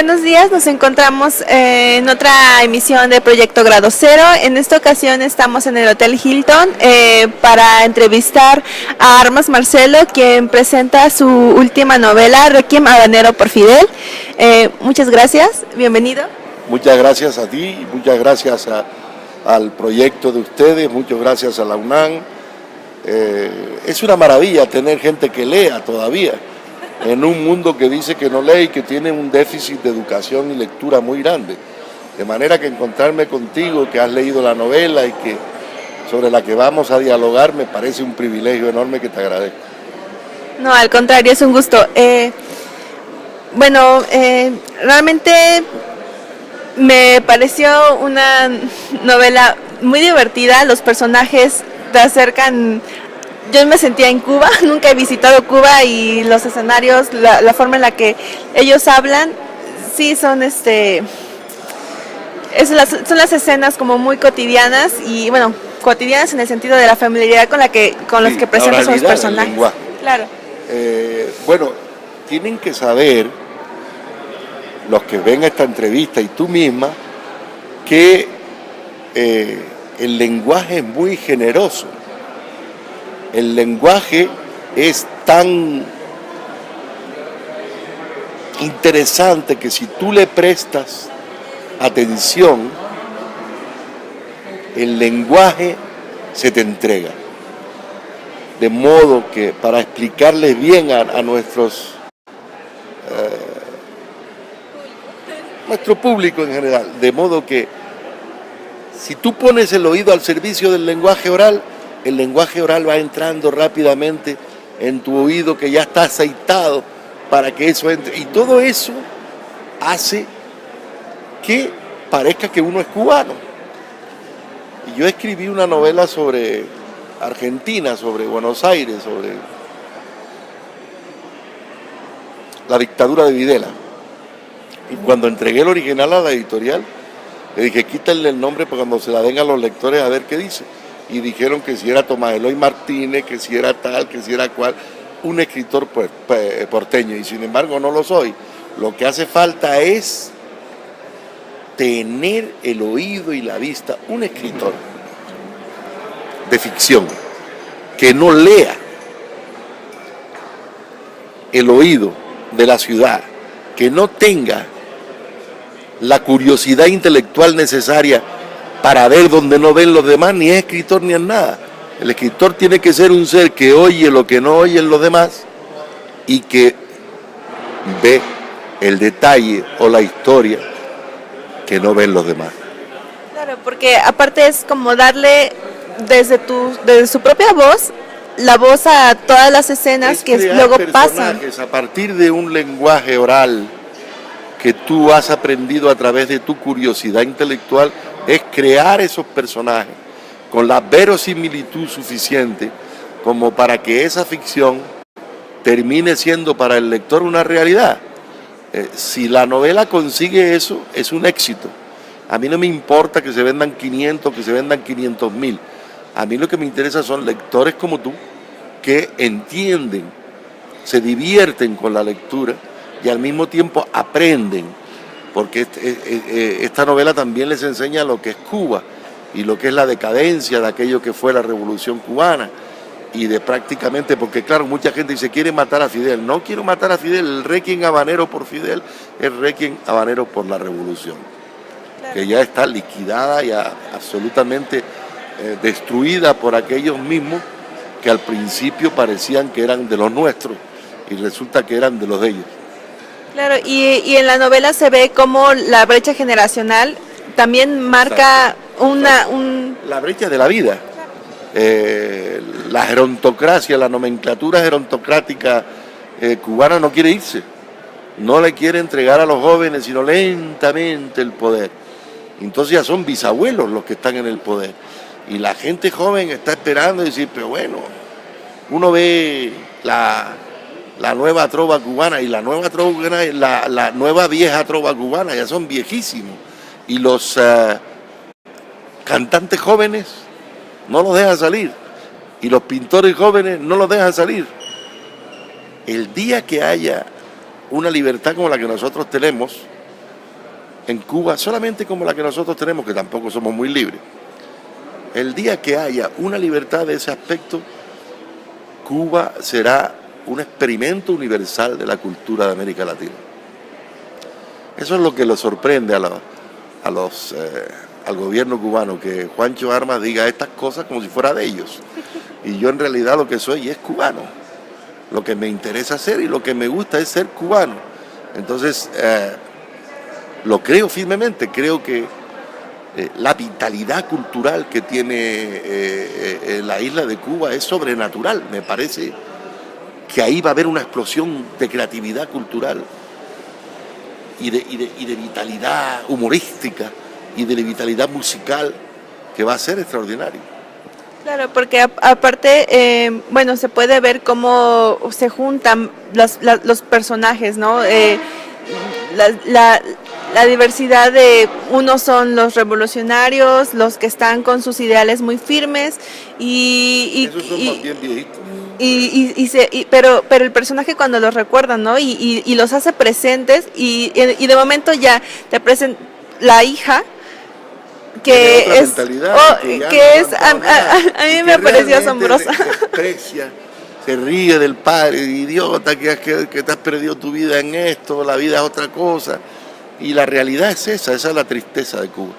Buenos días, nos encontramos en otra emisión de Proyecto Grado Cero. En esta ocasión estamos en el Hotel Hilton para entrevistar a Armas Marcelo, quien presenta su última novela, Requiem Habanero por Fidel. Muchas gracias, bienvenido. Muchas gracias a ti, muchas gracias al proyecto de ustedes, muchas gracias a la UNAM. Es una maravilla tener gente que lea todavía en un mundo que dice que no lee y que tiene un déficit de educación y lectura muy grande. De manera que encontrarme contigo, que has leído la novela y que sobre la que vamos a dialogar, me parece un privilegio enorme que te agradezco. No, al contrario, es un gusto. Realmente me pareció una novela muy divertida, los personajes te acercan. Yo me sentía en Cuba, nunca he visitado Cuba y los escenarios, la forma en la que ellos hablan, sí son son las escenas como muy cotidianas y bueno, cotidianas en el sentido de la familiaridad con los que presentan sus personajes. Claro. Bueno, tienen que saber los que ven esta entrevista y tú misma que el lenguaje es muy generoso. El lenguaje es tan interesante que si tú le prestas atención, el lenguaje se te entrega. De modo que para explicarles bien a nuestro público en general, de modo que si tú pones el oído al servicio del lenguaje oral, el lenguaje oral va entrando rápidamente en tu oído que ya está aceitado para que eso entre. Y todo eso hace que parezca que uno es cubano. Y yo escribí una novela sobre Argentina, sobre Buenos Aires, sobre la dictadura de Videla. Y cuando entregué el original a la editorial, le dije, quítenle el nombre para cuando se la den a los lectores a ver qué dice. Y dijeron que si era Tomás Eloy Martínez, que si era tal, que si era cual, un escritor porteño, y sin embargo no lo soy. Lo que hace falta es tener el oído y la vista, un escritor de ficción, que no lea el oído de la ciudad, que no tenga la curiosidad intelectual necesaria para ver donde no ven los demás, ni es escritor ni es nada. El escritor tiene que ser un ser que oye lo que no oyen los demás y que ve el detalle o la historia que no ven los demás. Claro, porque aparte es como darle desde su propia voz, la voz a todas las escenas que luego pasan. A partir de un lenguaje oral que tú has aprendido a través de tu curiosidad intelectual, es crear esos personajes con la verosimilitud suficiente como para que esa ficción termine siendo para el lector una realidad. Si la novela consigue eso, es un éxito. A mí no me importa que se vendan 500, que se vendan 500.000. A mí lo que me interesa son lectores como tú, que entienden, se divierten con la lectura y al mismo tiempo aprenden. Porque esta novela también les enseña lo que es Cuba y lo que es la decadencia de aquello que fue la Revolución Cubana y de prácticamente, porque claro, mucha gente dice, quiere matar a Fidel. No quiero matar a Fidel, el Requiem Habanero por Fidel es Requiem Habanero por la Revolución, claro, que ya está liquidada y absolutamente destruida por aquellos mismos que al principio parecían que eran de los nuestros y resulta que eran de los de ellos. Claro, y en la novela se ve cómo la brecha generacional también marca la brecha de la vida. La gerontocracia, la nomenclatura gerontocrática cubana no quiere irse, no le quiere entregar a los jóvenes, sino lentamente el poder. Entonces ya son bisabuelos los que están en el poder. Y la gente joven está esperando y decir, pero bueno, uno ve la nueva trova cubana y la nueva trova cubana, la nueva vieja trova cubana, ya son viejísimos. Y los cantantes jóvenes no los dejan salir. Y los pintores jóvenes no los dejan salir. El día que haya una libertad como la que nosotros tenemos, en Cuba, solamente como la que nosotros tenemos, que tampoco somos muy libres. El día que haya una libertad de ese aspecto, Cuba será un experimento universal de la cultura de América Latina. Eso es lo que lo sorprende al gobierno cubano, que Juancho Armas diga estas cosas como si fuera de ellos. Y yo en realidad lo que soy es cubano. Lo que me interesa hacer y lo que me gusta es ser cubano. Entonces, lo creo firmemente, creo que la vitalidad cultural que tiene la isla de Cuba es sobrenatural. Me parece que ahí va a haber una explosión de creatividad cultural y de vitalidad humorística y de vitalidad musical que va a ser extraordinario. Claro, porque aparte, bueno, se puede ver cómo se juntan los personajes, ¿no? La diversidad de unos son los revolucionarios, los que están con sus ideales muy firmes Esos son más bien viejitos. pero el personaje cuando los recuerda, ¿no? Y los hace presentes y de momento ya te presenta la hija que es a mí me pareció asombrosa. Se ríe del padre, idiota, que te has perdido tu vida en esto, la vida es otra cosa. Y la realidad es esa es la tristeza de Cuba.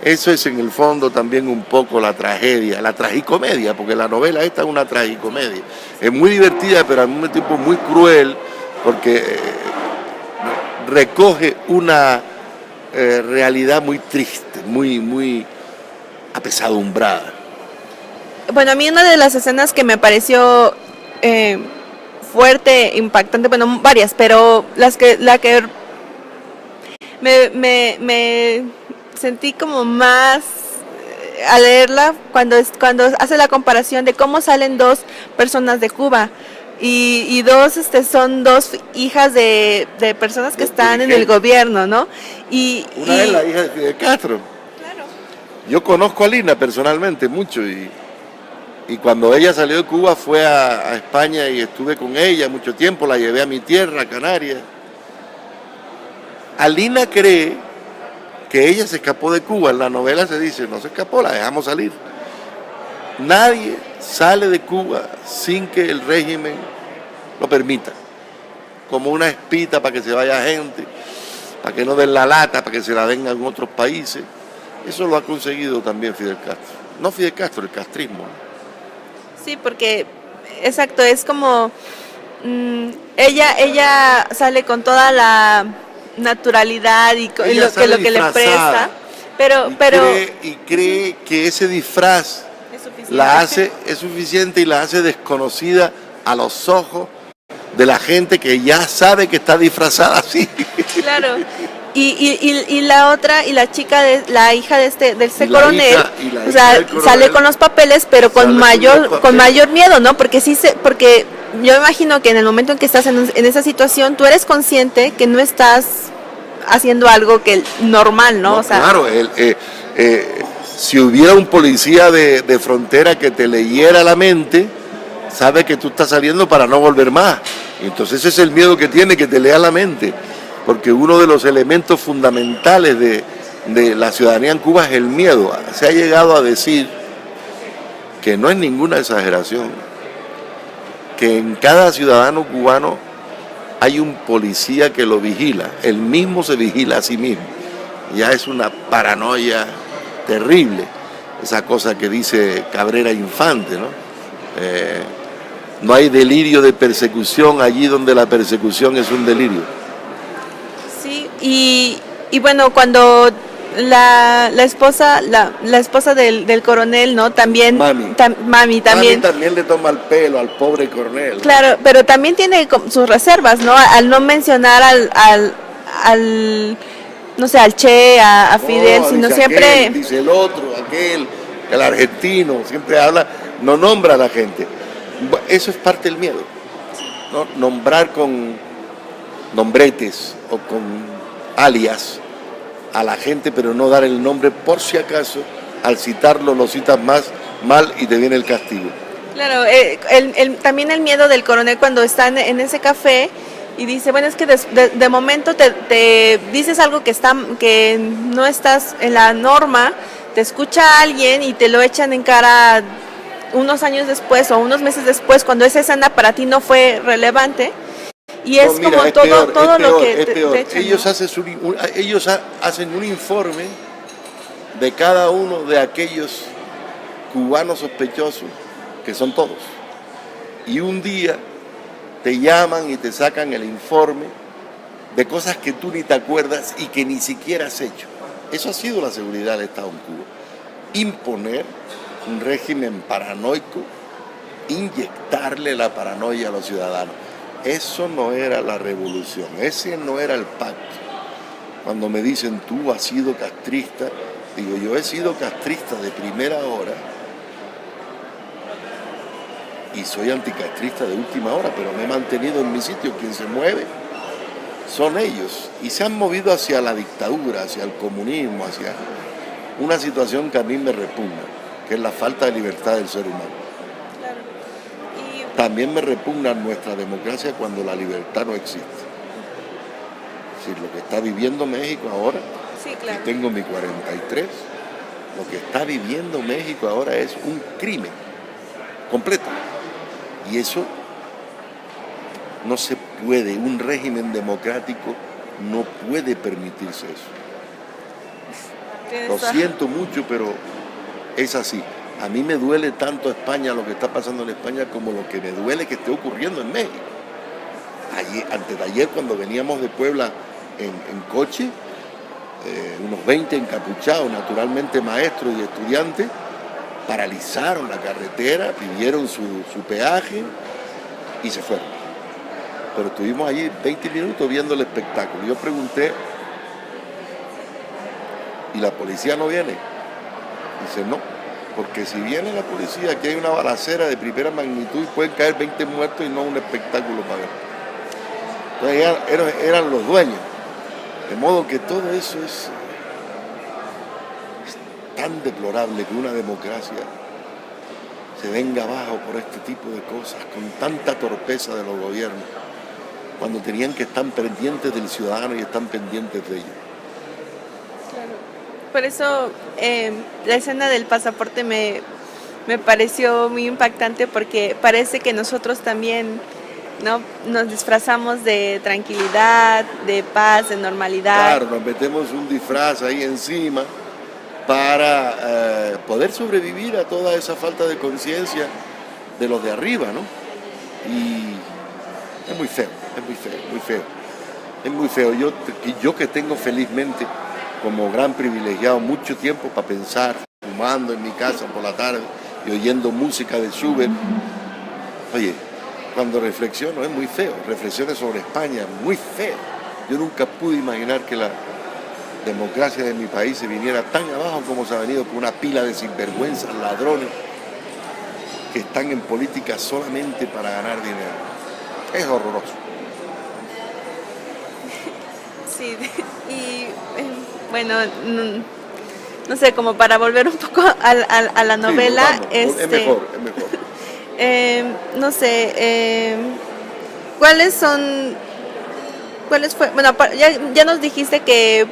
Eso es en el fondo también un poco la tragedia, la tragicomedia, porque la novela esta es una tragicomedia. Es muy divertida, pero al mismo tiempo muy cruel, porque recoge una realidad muy triste, muy apesadumbrada. Bueno, a mí una de las escenas que me pareció fuerte, impactante, bueno, varias, pero la que me sentí como más al leerla cuando hace la comparación de cómo salen dos personas de Cuba y son dos hijas de personas que están en el gobierno, ¿no? Una es la hija de Fidel Castro. Claro. Yo conozco a Lina personalmente mucho y cuando ella salió de Cuba fue a España y estuve con ella mucho tiempo, la llevé a mi tierra, a Canarias. Alina cree que ella se escapó de Cuba, en la novela se dice, no se escapó, la dejamos salir. Nadie sale de Cuba sin que el régimen lo permita, como una espita para que se vaya gente, para que no den la lata, para que se la den en otros países. Eso lo ha conseguido también Fidel Castro. No Fidel Castro, el castrismo. Sí, porque, exacto, es como, ella sale con toda la naturalidad y lo que le presta, pero cree que ese disfraz es suficiente y la hace desconocida a los ojos de la gente que ya sabe que está disfrazada así. Claro. Y la otra, y la chica, la hija de este coronel, o sea, sale con los papeles, pero con mayor miedo, ¿no? Porque porque yo me imagino que en el momento en que estás en esa situación, tú eres consciente que no estás haciendo algo que normal, ¿no? No, o sea, claro, si hubiera un policía de frontera que te leyera la mente, sabe que tú estás saliendo para no volver más. Entonces ese es el miedo que tiene, que te lea la mente. Porque uno de los elementos fundamentales de la ciudadanía en Cuba es el miedo. Se ha llegado a decir, que no es ninguna exageración, que en cada ciudadano cubano hay un policía que lo vigila, él mismo se vigila a sí mismo. Ya es una paranoia terrible, esa cosa que dice Cabrera Infante, ¿no? No hay delirio de persecución allí donde la persecución es un delirio. Sí, y bueno, cuando la esposa del coronel, ¿no? También Mami también le toma el pelo al pobre coronel. Claro, pero también tiene sus reservas, ¿no? Al no mencionar al no sé, al Che, a Fidel, sino siempre aquel, dice el otro, el argentino, siempre habla, no nombra a la gente. Eso es parte del miedo, ¿no? Nombrar con nombretes o con alias a la gente, pero no dar el nombre por si acaso, al citarlo lo citas más mal y te viene el castigo. Claro, también el miedo del coronel cuando están en ese café y dice, bueno, es que de momento te dices algo que no estás en la norma, te escucha alguien y te lo echan en cara unos años después o unos meses después, cuando esa escena para ti no fue relevante. Y es mira, como es todo, peor, todo es peor, lo que es peor. te echan, Ellos, ¿no? ellos hacen un informe de cada uno de aquellos cubanos sospechosos, que son todos. Y un día te llaman y te sacan el informe de cosas que tú ni te acuerdas y que ni siquiera has hecho. Eso ha sido la seguridad del Estado en Cuba. Imponer un régimen paranoico, inyectarle la paranoia a los ciudadanos. Eso no era la revolución, ese no era el pacto. Cuando me dicen, tú has sido castrista, digo, yo he sido castrista de primera hora y soy anticastrista de última hora, pero me he mantenido en mi sitio. Quien se mueve son ellos y se han movido hacia la dictadura, hacia el comunismo, hacia una situación que a mí me repugna, que es la falta de libertad del ser humano. También me repugna nuestra democracia cuando la libertad no existe. Es decir, lo que está viviendo México ahora, Sí, claro. y tengo mi 43, lo que está viviendo México ahora es un crimen completo. Y eso no se puede, un régimen democrático no puede permitirse eso. Lo siento mucho, pero es así. A mí me duele tanto España, lo que está pasando en España, como lo que me duele que esté ocurriendo en México. Antes de ayer, cuando veníamos de Puebla en coche, unos 20 encapuchados, naturalmente maestros y estudiantes, paralizaron la carretera, pidieron su peaje y se fueron. Pero estuvimos allí 20 minutos viendo el espectáculo. Yo pregunté, ¿y la policía no viene? Dice, no, porque si viene la policía, aquí hay una balacera de primera magnitud y pueden caer 20 muertos y no un espectáculo para ver. Entonces eran los dueños. De modo que todo eso es tan deplorable que una democracia se venga abajo por este tipo de cosas, con tanta torpeza de los gobiernos, cuando tenían que estar pendientes del ciudadano y están pendientes de ellos. Claro. Por eso la escena del pasaporte me pareció muy impactante, porque parece que nosotros también, ¿no?, nos disfrazamos de tranquilidad, de paz, de normalidad. Claro, nos metemos un disfraz ahí encima para poder sobrevivir a toda esa falta de conciencia de los de arriba, ¿no? Y es muy feo, es muy feo, muy feo. Es muy feo. Yo que tengo felizmente como gran privilegiado mucho tiempo para pensar, fumando en mi casa por la tarde y oyendo música de Schubert. Oye, cuando reflexiono es muy feo. Reflexiones sobre España, muy feo. Yo nunca pude imaginar que la democracia de mi país se viniera tan abajo como se ha venido, con una pila de sinvergüenzas, ladrones, que están en política solamente para ganar dinero. Es horroroso. Sí, y bueno, no sé, como para volver un poco a la novela, sí, es mejor. No sé, ¿cuáles fue? Bueno, ya nos dijiste que,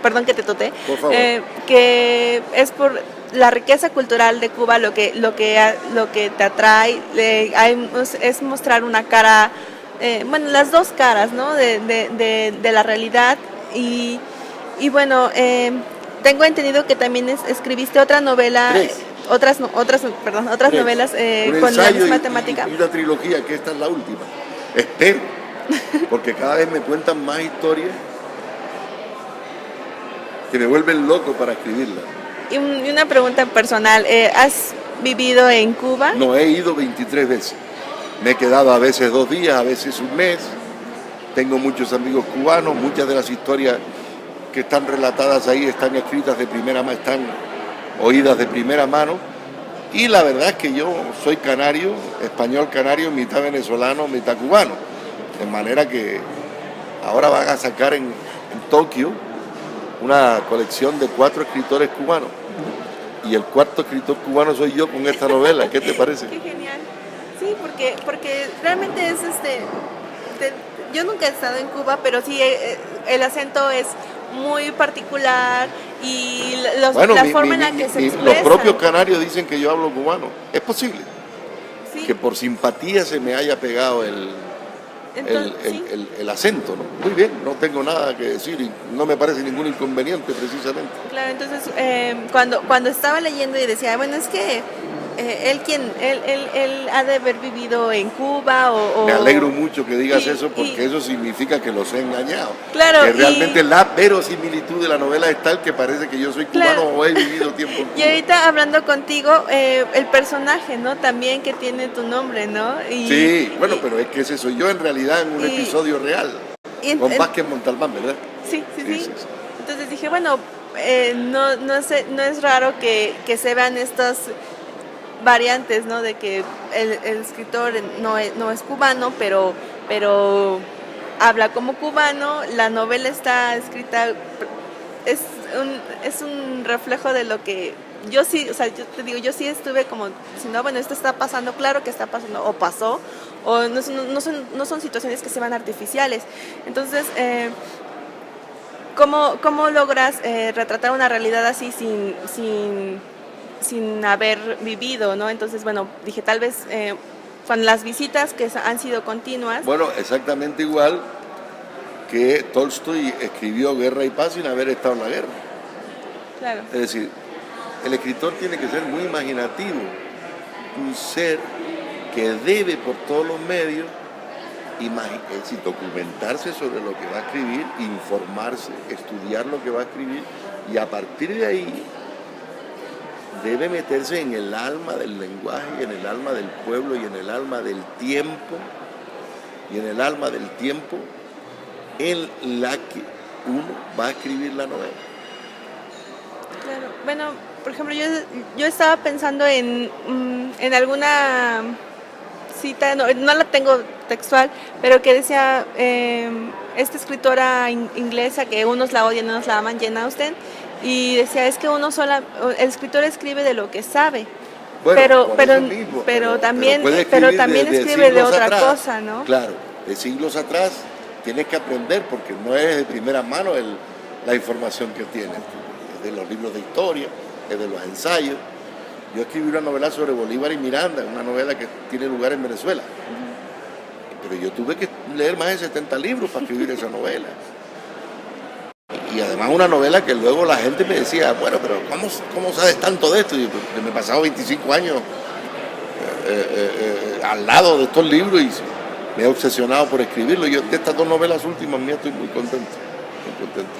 perdón que te toté, por favor, que es por la riqueza cultural de Cuba lo que te atrae, es mostrar una cara, bueno, las dos caras, ¿no?, de la realidad. Y bueno, tengo entendido que también escribiste otra novela, otras novelas con la misma temática. Y una trilogía, que esta es la última. Espero, porque cada vez me cuentan más historias que me vuelven loco para escribirla. Y una pregunta personal, ¿has vivido en Cuba? No, he ido 23 veces. Me he quedado a veces 2 días, a veces un mes. Tengo muchos amigos cubanos, muchas de las historias que están relatadas ahí están escritas de primera mano, están oídas de primera mano. Y la verdad es que yo soy canario, español canario, mitad venezolano, mitad cubano. De manera que ahora van a sacar en Tokio una colección de 4 escritores cubanos. Y el 4.º escritor cubano soy yo con esta novela. ¿Qué te parece? Qué genial. Sí, porque realmente es yo nunca he estado en Cuba, pero sí el acento es muy particular y Bueno, la forma en la que se los expresa. propios canarios dicen que yo hablo cubano. Es posible Sí, que por simpatía se me haya pegado entonces, sí. el acento, ¿no? Muy bien, no tengo nada que decir y no me parece ningún inconveniente precisamente. Claro, entonces cuando estaba leyendo y decía, bueno, es que él ha de haber vivido en Cuba Me alegro mucho que digas y- eso porque eso significa que los he engañado. Claro, Que realmente la verosimilitud de la novela es tal que parece que yo soy cubano claro. o he vivido tiempo en Y Cuba. ahorita hablando contigo, el personaje, ¿no? También que tiene tu nombre, ¿no? Sí, bueno, pero es que ese soy yo en realidad en un y- episodio real. y en- Con en- Vázquez Montalbán, ¿verdad? sí, sí, Sí, sí. sí, sí. Entonces dije, bueno, no es raro que se vean estas variantes, ¿no? De que el escritor no es cubano, pero habla como cubano, la novela está escrita, es un reflejo de lo que yo sí, o sea, yo te digo, yo sí estuve como, si no, bueno, esto está pasando, claro que está pasando, o pasó, o no son situaciones que se van artificiales. Entonces, ¿cómo logras retratar una realidad así sin haber vivido, ¿no? Entonces, bueno, dije, tal vez con las visitas que han sido continuas. Bueno, exactamente igual que Tolstoy escribió Guerra y Paz sin haber estado en la guerra. Claro. Es decir, el escritor tiene que ser muy imaginativo, un ser que debe por todos los medios es decir, documentarse sobre lo que va a escribir, informarse, estudiar lo que va a escribir y a partir de ahí debe meterse en el alma del lenguaje, y en el alma del pueblo y en el alma del tiempo en la que uno va a escribir la novela. Claro. Bueno, por ejemplo, yo estaba pensando en alguna cita, no la tengo textual, pero que decía esta escritora inglesa que unos la odian, unos la aman, Jane Austen, y decía, es que el escritor escribe de lo que sabe. Bueno, pero también de escribe de siglos otra atrás, cosa, ¿no? Claro, de siglos atrás tienes que aprender porque no es de primera mano la información que tienes. Es de los libros de historia, es de los ensayos. Yo escribí una novela sobre Bolívar y Miranda, una novela que tiene lugar en Venezuela. Pero yo tuve que leer más de 70 libros para escribir esa novela. Y además una novela que luego la gente me decía, bueno, pero ¿cómo sabes tanto de esto? Y pues, me he pasado 25 años al lado de estos libros y me he obsesionado por escribirlo. Yo de estas dos novelas últimas mías estoy muy contento. Muy contento.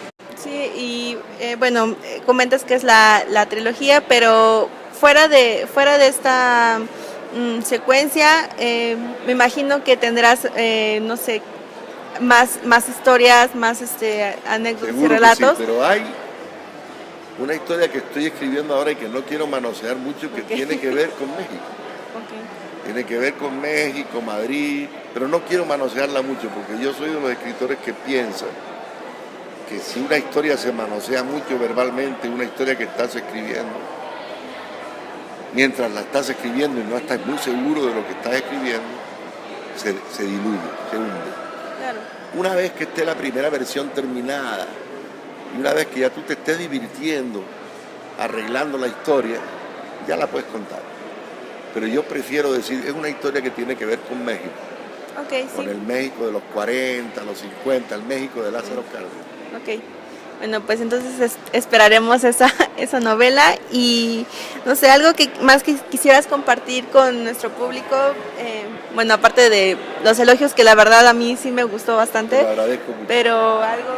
Sí, y bueno, comentas que es la trilogía, pero fuera de esta secuencia, me imagino que tendrás, no sé, más historias, más anécdotas Seguro y relatos. que sí, pero hay una historia que estoy escribiendo ahora y que no quiero manosear mucho, que tiene que ver con México. Okay. Tiene que ver con México, Madrid, pero no quiero manosearla mucho porque yo soy de los escritores que piensan que si una historia se manosea mucho verbalmente, una historia que estás escribiendo, mientras la estás escribiendo y no estás muy seguro de lo que estás escribiendo, se diluye, se hunde. Claro. Una vez que esté la primera versión terminada y una vez que ya tú te estés divirtiendo, arreglando la historia, ya la puedes contar. Pero yo prefiero decir, es una historia que tiene que ver con México. Okay, con sí. el México de los 40, los 50, el México de Lázaro Cárdenas. Ok, bueno, pues entonces esperaremos esa novela y no sé, algo que más que quisieras compartir con nuestro público, bueno, aparte de los elogios que la verdad a mí sí me gustó bastante. Te lo agradezco mucho. Pero algo...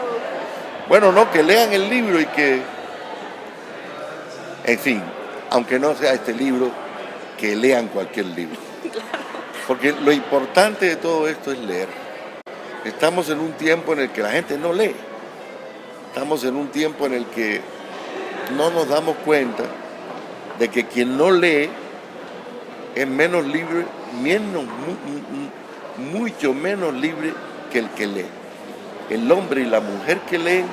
Bueno, no, que lean el libro y que, en fin, aunque no sea este libro, que lean cualquier libro. Claro. Porque lo importante de todo esto es leer. Estamos en un tiempo en el que la gente no lee. Estamos en un tiempo en el que no nos damos cuenta de que quien no lee es menos libre, mucho menos libre que el que lee. El hombre y la mujer que leen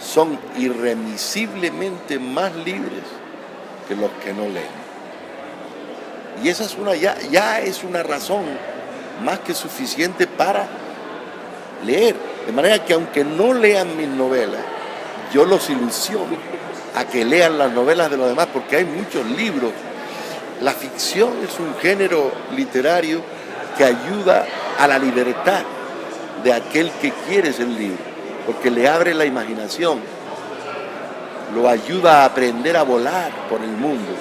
son irremisiblemente más libres que los que no leen. Y esa es ya es una razón más que suficiente para leer. De manera que aunque no lean mis novelas, yo los ilusiono a que lean las novelas de los demás, porque hay muchos libros. La ficción es un género literario que ayuda a la libertad de aquel que quiere ser libre, porque le abre la imaginación, lo ayuda a aprender a volar por el mundo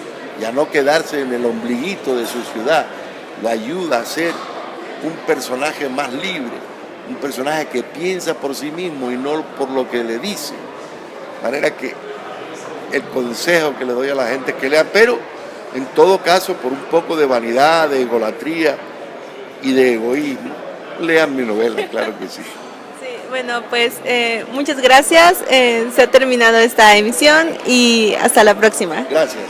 y a no quedarse en el ombliguito de su ciudad, lo ayuda a ser un personaje más libre, un personaje que piensa por sí mismo y no por lo que le dice. De manera que el consejo que le doy a la gente es que lean, pero en todo caso, por un poco de vanidad, de egolatría y de egoísmo, lean mi novela, claro que sí. Sí, bueno, pues muchas gracias. Se ha terminado esta emisión y hasta la próxima. Gracias.